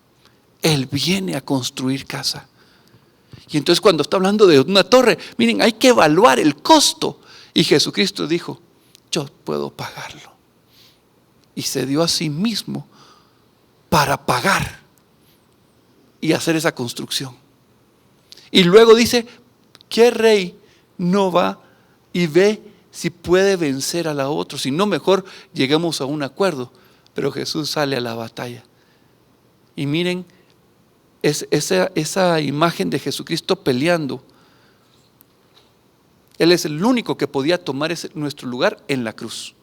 Él viene a construir casa. Y entonces cuando está hablando de una torre, miren, hay que evaluar el costo. Y Jesucristo dijo, yo puedo pagarlo. Y se dio a sí mismo para pagar y hacer esa construcción. Y luego dice, ¿qué rey no va y ve si puede vencer a la otra? Si no, mejor lleguemos a un acuerdo. Pero Jesús sale a la batalla. Y miren, esa imagen de Jesucristo peleando. Él es el único que podía tomar nuestro lugar en la cruz.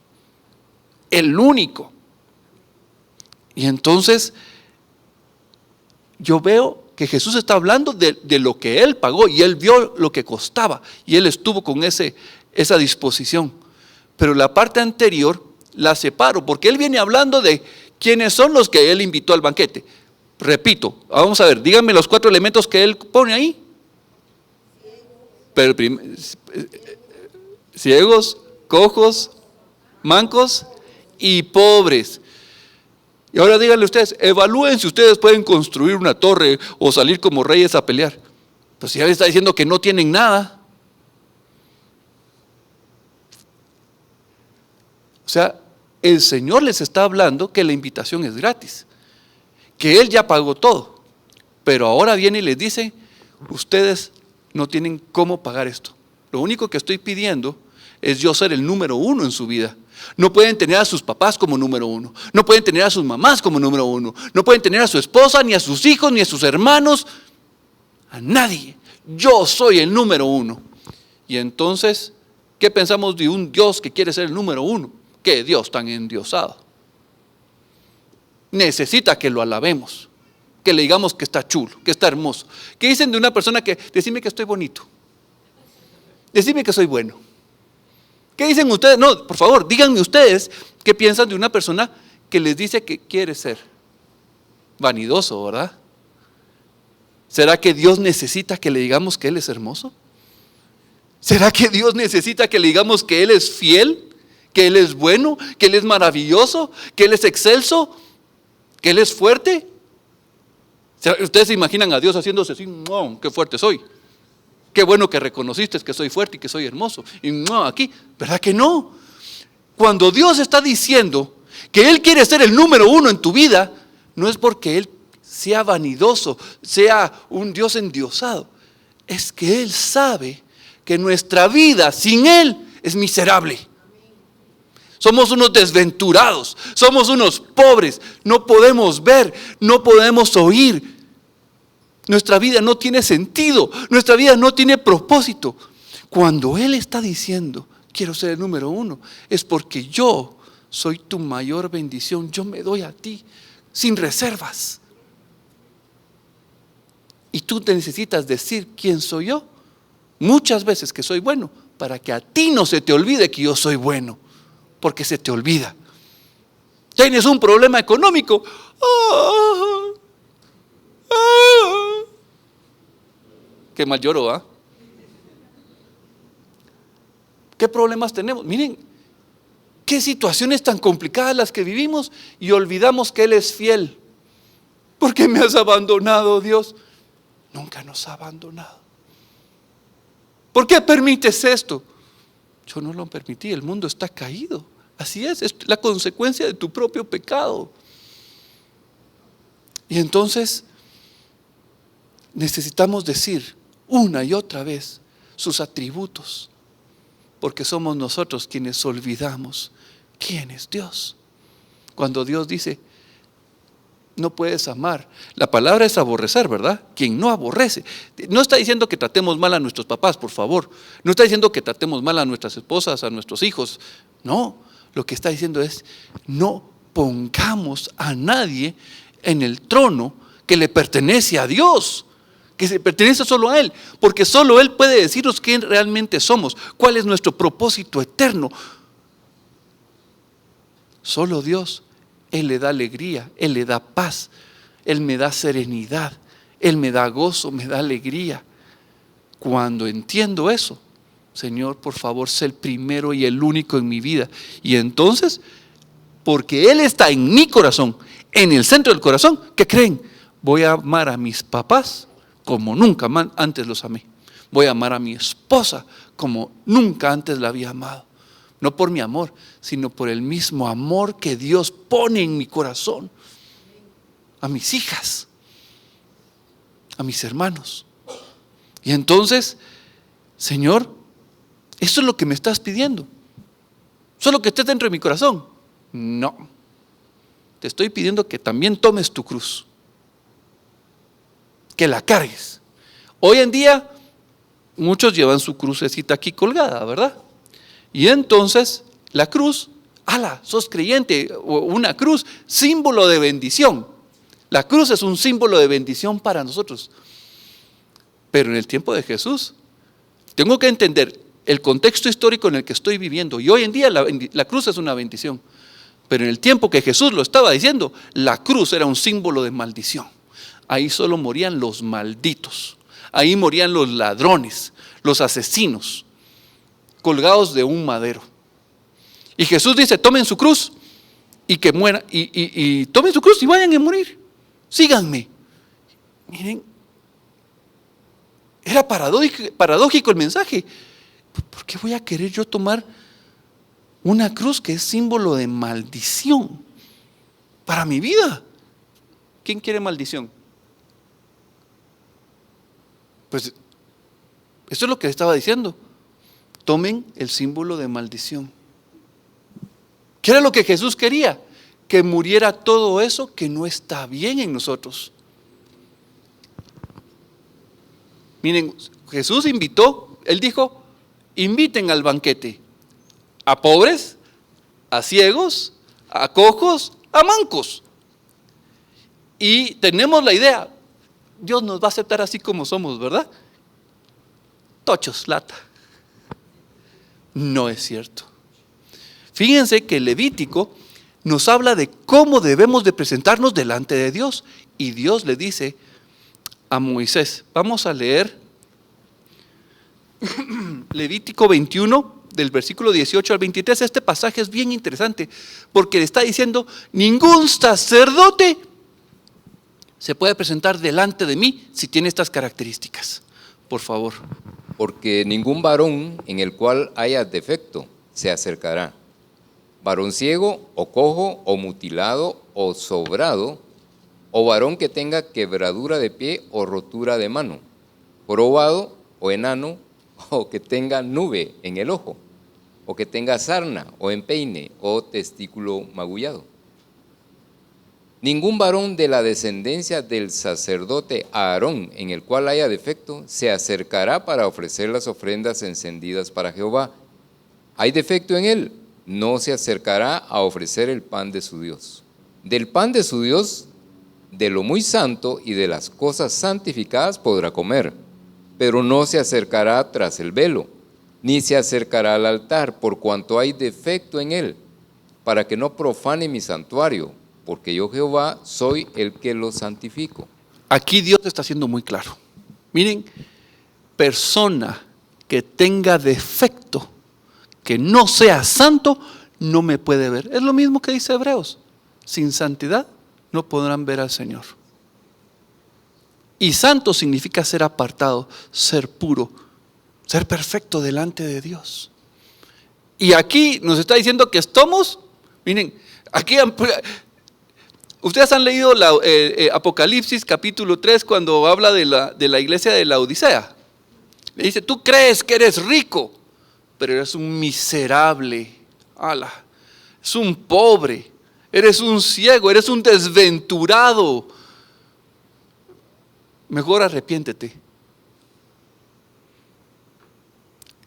El único. Y entonces yo veo que Jesús está hablando de lo que Él pagó, y Él vio lo que costaba, y Él estuvo con esa disposición. Pero la parte anterior la separo, porque Él viene hablando de quiénes son los que Él invitó al banquete. Repito, vamos a ver, díganme los 4 elementos que Él pone ahí. Pero ciegos, cojos, mancos y pobres. Y ahora díganle ustedes, evalúen si ustedes pueden construir una torre o salir como reyes a pelear. Pues ya le está diciendo que no tienen nada. O sea, el Señor les está hablando que la invitación es gratis, que Él ya pagó todo. Pero ahora viene y les dice, ustedes no tienen cómo pagar esto. Lo único que estoy pidiendo es yo ser el número 1 en su vida. No pueden tener a sus papás como número 1. No pueden tener a sus mamás como número 1. No pueden tener a su esposa, ni a sus hijos, ni a sus hermanos. A nadie. Yo soy el número 1. Y entonces, ¿qué pensamos de un Dios que quiere ser el número 1? ¿Qué Dios tan endiosado? Necesita que lo alabemos, que le digamos que está chulo, que está hermoso. ¿Qué dicen de una persona que, decime que estoy bonito? Decime que soy bueno. ¿Qué dicen ustedes? No, por favor, díganme ustedes qué piensan de una persona que les dice que quiere ser vanidoso, ¿verdad? ¿Será que Dios necesita que le digamos que Él es hermoso? ¿Será que Dios necesita que le digamos que Él es fiel, que Él es bueno, que Él es maravilloso, que Él es excelso, que Él es fuerte? ¿Ustedes se imaginan a Dios haciéndose así? ¡Oh, qué fuerte soy! Qué bueno que reconociste que soy fuerte y que soy hermoso. Y no, aquí, ¿verdad que no? Cuando Dios está diciendo que Él quiere ser el número 1 en tu vida, no es porque Él sea vanidoso, sea un Dios endiosado. Es que Él sabe que nuestra vida sin Él es miserable. Somos unos desventurados, somos unos pobres, no podemos ver, no podemos oír. Nuestra vida no tiene sentido, nuestra vida no tiene propósito. Cuando Él está diciendo, quiero ser el número 1, es porque yo soy tu mayor bendición, yo me doy a ti sin reservas. Y tú te necesitas decir quién soy yo, muchas veces que soy bueno, para que a ti no se te olvide que yo soy bueno, porque se te olvida. Tienes un problema económico. Qué mal lloro, ¿ah? ¿Qué problemas tenemos? Miren, qué situaciones tan complicadas las que vivimos y olvidamos que Él es fiel. ¿Por qué me has abandonado, Dios? Nunca nos ha abandonado. ¿Por qué permites esto? Yo no lo permití, el mundo está caído. Así es la consecuencia de tu propio pecado. Y entonces necesitamos decir una y otra vez sus atributos, porque somos nosotros quienes olvidamos quién es Dios. Cuando Dios dice, no puedes amar, la palabra es aborrecer, ¿verdad? Quien no aborrece. No está diciendo que tratemos mal a nuestros papás, por favor. No está diciendo que tratemos mal a nuestras esposas, a nuestros hijos. No, lo que está diciendo es, no pongamos a nadie en el trono que le pertenece a Dios, que se pertenece solo a Él, porque solo Él puede decirnos quién realmente somos, cuál es nuestro propósito eterno. Solo Dios. Él le da alegría, Él le da paz, Él me da serenidad, Él me da gozo, me da alegría. Cuando entiendo eso, Señor, por favor, sé el primero y el único en mi vida. Y entonces porque Él está en mi corazón, en el centro del corazón, ¿qué creen? Voy a amar a mis papás como nunca antes los amé. Voy a amar a mi esposa como nunca antes la había amado. No por mi amor, sino por el mismo amor que Dios pone en mi corazón. A mis hijas, a mis hermanos. Y entonces, Señor, eso es lo que me estás pidiendo. Solo que estés dentro de mi corazón. No. Te estoy pidiendo que también tomes tu cruz. Que la cargues. Hoy en día, muchos llevan su crucecita aquí colgada, ¿verdad? Y entonces, la cruz, ala, sos creyente, una cruz, símbolo de bendición. La cruz es un símbolo de bendición para nosotros. Pero en el tiempo de Jesús, tengo que entender el contexto histórico en el que estoy viviendo. Y hoy en día la cruz es una bendición. Pero en el tiempo que Jesús lo estaba diciendo, la cruz era un símbolo de maldición. Ahí solo morían los malditos. Ahí morían los ladrones, los asesinos, colgados de un madero. Y Jesús dice, tomen su cruz y que mueran. Y tomen su cruz y vayan a morir. Síganme. Miren, era paradójico el mensaje. ¿Por qué voy a querer yo tomar una cruz que es símbolo de maldición para mi vida? ¿Quién quiere maldición? Pues eso es lo que estaba diciendo. Tomen el símbolo de maldición. ¿Qué era lo que Jesús quería? Que muriera todo eso que no está bien en nosotros. Miren, Jesús invitó, Él dijo, inviten al banquete a pobres, a ciegos, a cojos, a mancos. Y tenemos la idea, Dios nos va a aceptar así como somos, ¿verdad? Tochos, lata. No es cierto. Fíjense que el Levítico nos habla de cómo debemos de presentarnos delante de Dios. Y Dios le dice a Moisés, vamos a leer Levítico 21, del versículo 18 al 23. Este pasaje es bien interesante porque le está diciendo, ningún sacerdote se puede presentar delante de mí si tiene estas características. Por favor. Porque ningún varón en el cual haya defecto se acercará. Varón ciego, o cojo, o mutilado, o sobrado, o varón que tenga quebradura de pie o rotura de mano, jorobado o enano, o que tenga nube en el ojo, o que tenga sarna o empeine, o testículo magullado. Ningún varón de la descendencia del sacerdote Aarón en el cual haya defecto se acercará para ofrecer las ofrendas encendidas para Jehová. ¿Hay defecto en él? No se acercará a ofrecer el pan de su Dios. Del pan de su Dios, de lo muy santo y de las cosas santificadas podrá comer, pero no se acercará tras el velo, ni se acercará al altar, por cuanto hay defecto en él, para que no profane mi santuario, porque yo Jehová soy el que lo santifico. Aquí Dios está siendo muy claro. Miren, persona que tenga defecto, que no sea santo, no me puede ver. Es lo mismo que dice Hebreos. Sin santidad no podrán ver al Señor. Y santo significa ser apartado, ser puro, ser perfecto delante de Dios. Y aquí nos está diciendo que estamos, miren, aquí ustedes han leído Apocalipsis capítulo 3 cuando habla de la iglesia de la Odisea. Le dice, tú crees que eres rico, pero eres un miserable, es un pobre, eres un ciego, eres un desventurado. Mejor arrepiéntete.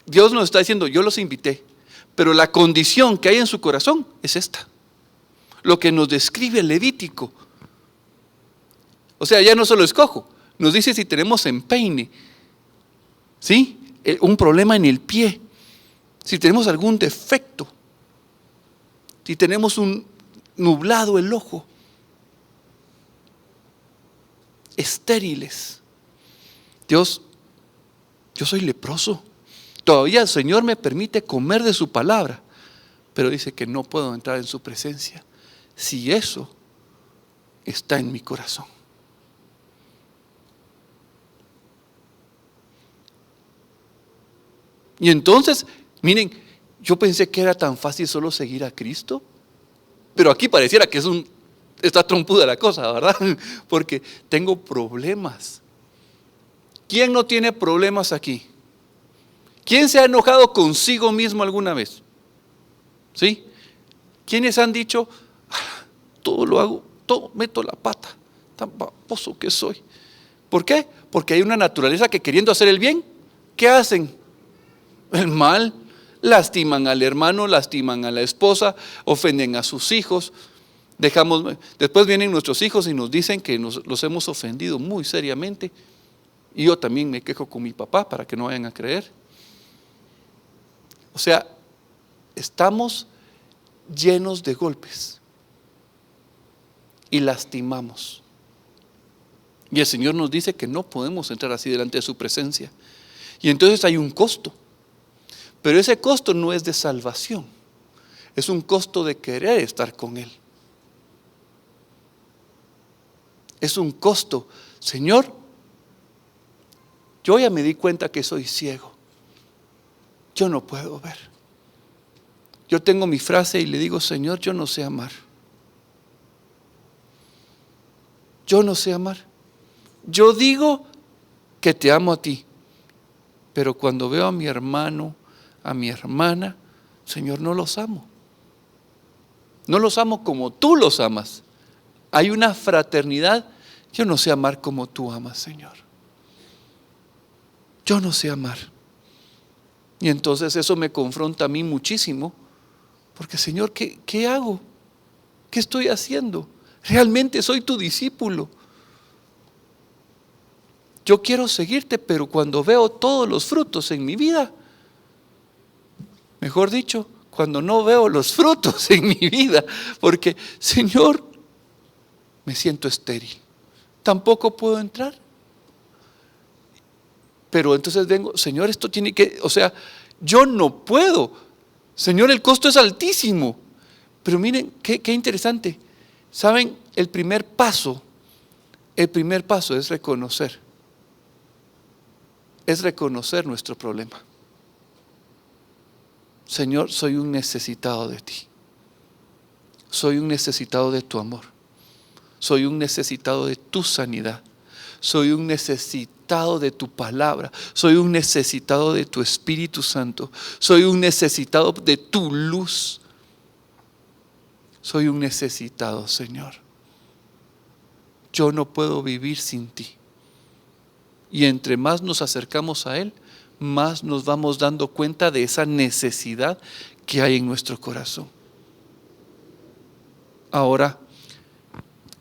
Dios nos está diciendo, yo los invité, pero la condición que hay en su corazón es esta. Lo que nos describe el Levítico. O sea, ya no solo es cojo, nos dice si tenemos empeine, ¿sí? Un problema en el pie, si tenemos algún defecto, si tenemos un nublado el ojo, estériles. Dios, yo soy leproso. Todavía el Señor me permite comer de su palabra, pero dice que no puedo entrar en su presencia si eso está en mi corazón. Y entonces, miren, yo pensé que era tan fácil solo seguir a Cristo, pero aquí pareciera que está trompuda la cosa, ¿verdad? Porque tengo problemas. ¿Quién no tiene problemas aquí? ¿Quién se ha enojado consigo mismo alguna vez? ¿Sí? ¿Quiénes han dicho, todo lo hago, todo meto la pata, tan baboso que soy? ¿Por qué? Porque hay una naturaleza que, queriendo hacer el bien, ¿qué hacen? El mal. Lastiman al hermano, lastiman a la esposa, ofenden a sus hijos. Después vienen nuestros hijos y nos dicen que los hemos ofendido muy seriamente. Y yo también me quejo con mi papá para que no vayan a creer. O sea, estamos llenos de golpes y lastimamos. Y el Señor nos dice que no podemos entrar así delante de su presencia. Y entonces hay un costo. Pero ese costo no es de salvación, es un costo de querer estar con Él. Es un costo. Señor, yo ya me di cuenta que soy ciego. Yo no puedo ver. Yo tengo mi frase y le digo, Señor, yo no sé amar. Yo no sé amar. Yo digo que te amo a ti, pero cuando veo a mi hermano, a mi hermana, Señor, no los amo. No los amo como tú los amas. Hay una fraternidad. Yo no sé amar como tú amas, Señor. Yo no sé amar. Y entonces eso me confronta a mí muchísimo, porque Señor, ¿qué hago? ¿Qué estoy haciendo? Realmente soy tu discípulo. Yo quiero seguirte, pero cuando veo todos los frutos en mi vida, mejor dicho, cuando no veo los frutos en mi vida, porque Señor, me siento estéril, tampoco puedo entrar. Pero entonces vengo, Señor, esto tiene que, o sea, yo no puedo. Señor, el costo es altísimo. Pero miren, qué interesante. ¿Saben? El primer paso es reconocer. Es reconocer nuestro problema. Señor, soy un necesitado de ti. Soy un necesitado de tu amor. Soy un necesitado de tu sanidad. Soy un necesitado de tu palabra. Soy un necesitado de tu Espíritu Santo. Soy un necesitado de tu luz. Soy un necesitado, Señor. Yo no puedo vivir sin ti. Y entre más nos acercamos a Él, más nos vamos dando cuenta de esa necesidad que hay en nuestro corazón. Ahora,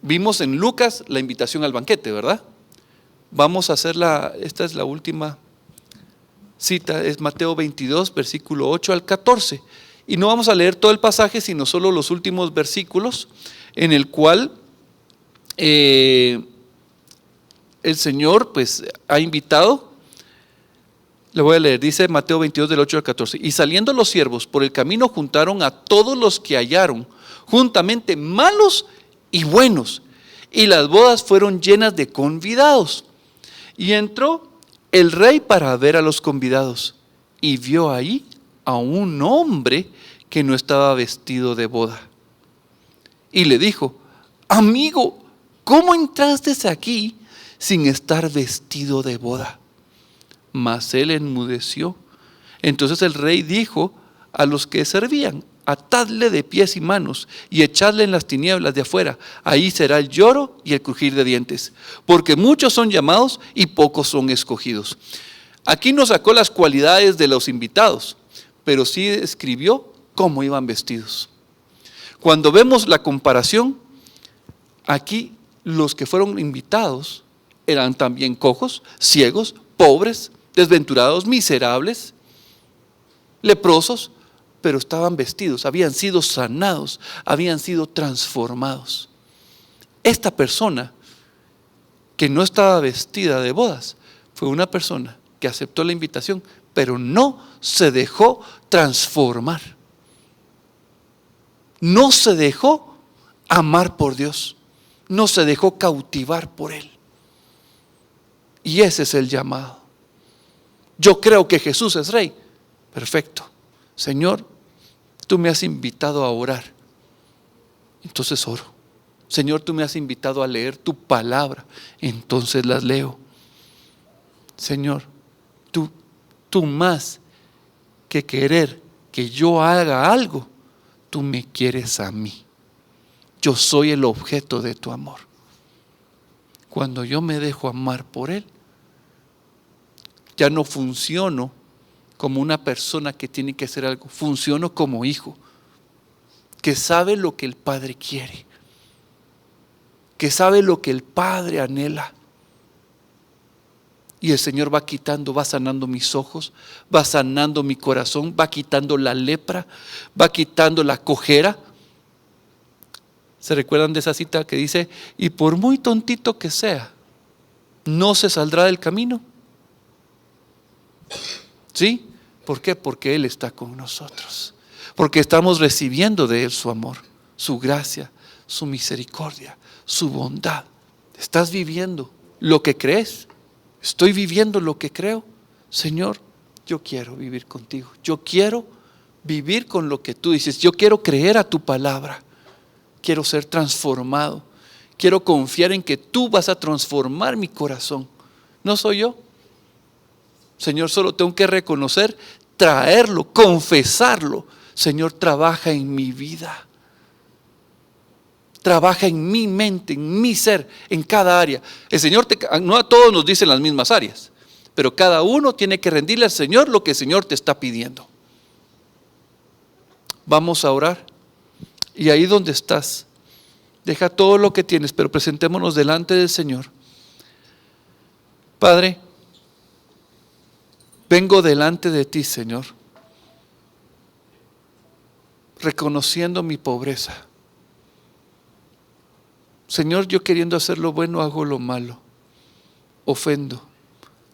vimos en Lucas la invitación al banquete, ¿verdad? Vamos a hacer esta es la última cita, es Mateo 22, versículo 8 al 14. Y no vamos a leer todo el pasaje, sino solo los últimos versículos, en el cual el Señor pues ha invitado. Le voy a leer, dice Mateo 22 del 8 al 14. Y saliendo los siervos por el camino juntaron a todos los que hallaron, juntamente malos y buenos, y las bodas fueron llenas de convidados. Y entró el rey para ver a los convidados, y vio ahí a un hombre que no estaba vestido de boda. Y le dijo: amigo, ¿cómo entraste aquí sin estar vestido de boda? Mas él enmudeció. Entonces el rey dijo a los que servían: atadle de pies y manos y echadle en las tinieblas de afuera. Ahí será el lloro y el crujir de dientes, porque muchos son llamados y pocos son escogidos. Aquí no sacó las cualidades de los invitados, pero sí escribió cómo iban vestidos. Cuando vemos la comparación, aquí los que fueron invitados eran también cojos, ciegos, pobres, desventurados, miserables, leprosos, pero estaban vestidos, habían sido sanados, habían sido transformados. Esta persona que no estaba vestida de bodas fue una persona que aceptó la invitación, pero no se dejó transformar. no se dejó amar por Dios, no se dejó cautivar por Él. Y ese es el llamado. Yo creo que Jesús es Rey. Perfecto. Señor, tú me has invitado a orar. Entonces oro. Señor, tú me has invitado a leer tu palabra. Entonces las leo. Señor, tú más que querer que yo haga algo, tú me quieres a mí. Yo soy el objeto de tu amor. Cuando yo me dejo amar por Él, ya no funciono como una persona que tiene que hacer algo. Funciono como hijo, que sabe lo que el Padre quiere, que sabe lo que el Padre anhela. Y el Señor va quitando, va sanando mis ojos, va sanando mi corazón, va quitando la lepra, va quitando la cojera. ¿Se recuerdan de esa cita que dice, y por muy tontito que sea, no se saldrá del camino? ¿Sí? ¿Por qué? Porque Él está con nosotros. Porque estamos recibiendo de Él su amor, su gracia, su misericordia, su bondad. ¿Estás viviendo lo que crees? ¿Estoy viviendo lo que creo? Señor, yo quiero vivir contigo. Yo quiero vivir con lo que tú dices. Yo quiero creer a tu palabra. Quiero ser transformado. Quiero confiar en que tú vas a transformar mi corazón. No soy yo. Señor, solo tengo que reconocer, traerlo, confesarlo. Señor, trabaja en mi vida. Trabaja en mi mente, en mi ser, en cada área. El Señor, no a todos nos dice las mismas áreas, pero cada uno tiene que rendirle al Señor lo que el Señor te está pidiendo. Vamos a orar. Y ahí donde estás, deja todo lo que tienes, pero presentémonos delante del Señor. Padre, vengo delante de ti, Señor, reconociendo mi pobreza. Señor, yo queriendo hacer lo bueno, hago lo malo. Ofendo,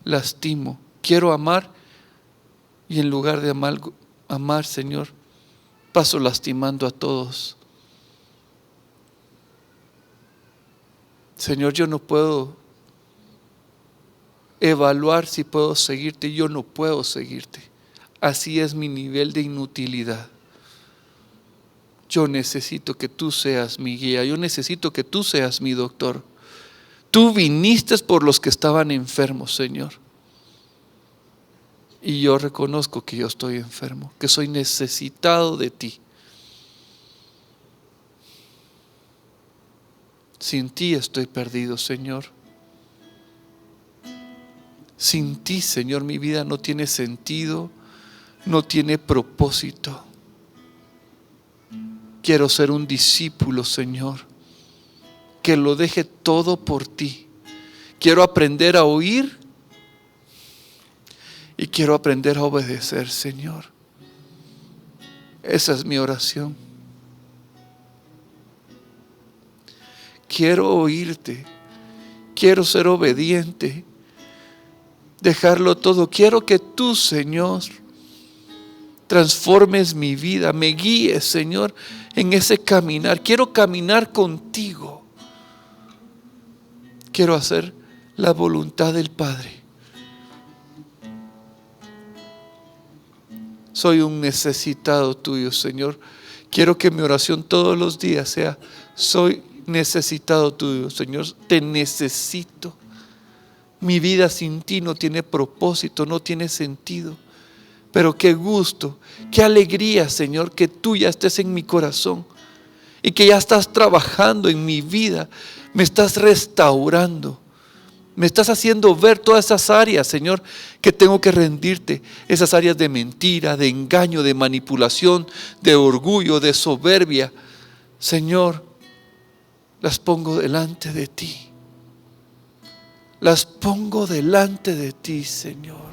lastimo, quiero amar y en lugar de amar, Señor, paso lastimando a todos. Señor, yo no puedo evaluar si puedo seguirte, yo no puedo seguirte. Así es mi nivel de inutilidad. Yo necesito que tú seas mi guía, yo necesito que tú seas mi doctor. Tú viniste por los que estaban enfermos, Señor. Y yo reconozco que yo estoy enfermo, que soy necesitado de ti. Sin ti estoy perdido, Señor. Sin ti, Señor, mi vida no tiene sentido, no tiene propósito. Quiero ser un discípulo, Señor, que lo deje todo por ti. Quiero aprender a oír y quiero aprender a obedecer, Señor. Esa es mi oración. Quiero oírte, quiero ser obediente, dejarlo todo. Quiero que tú, Señor, transformes mi vida, me guíes, Señor, en ese caminar. Quiero caminar contigo. Quiero hacer la voluntad del Padre. Soy un necesitado tuyo, Señor. Quiero que mi oración todos los días sea: soy necesitado tuyo, Señor. Te necesito. Mi vida sin ti no tiene propósito, no tiene sentido. Pero qué gusto, qué alegría, Señor, que tú ya estés en mi corazón y que ya estás trabajando en mi vida. Me estás restaurando. Me estás haciendo ver todas esas áreas, Señor, que tengo que rendirte. Esas áreas de mentira, de engaño, de manipulación, de orgullo, de soberbia. Señor, las pongo delante de ti. Las pongo delante de ti, Señor.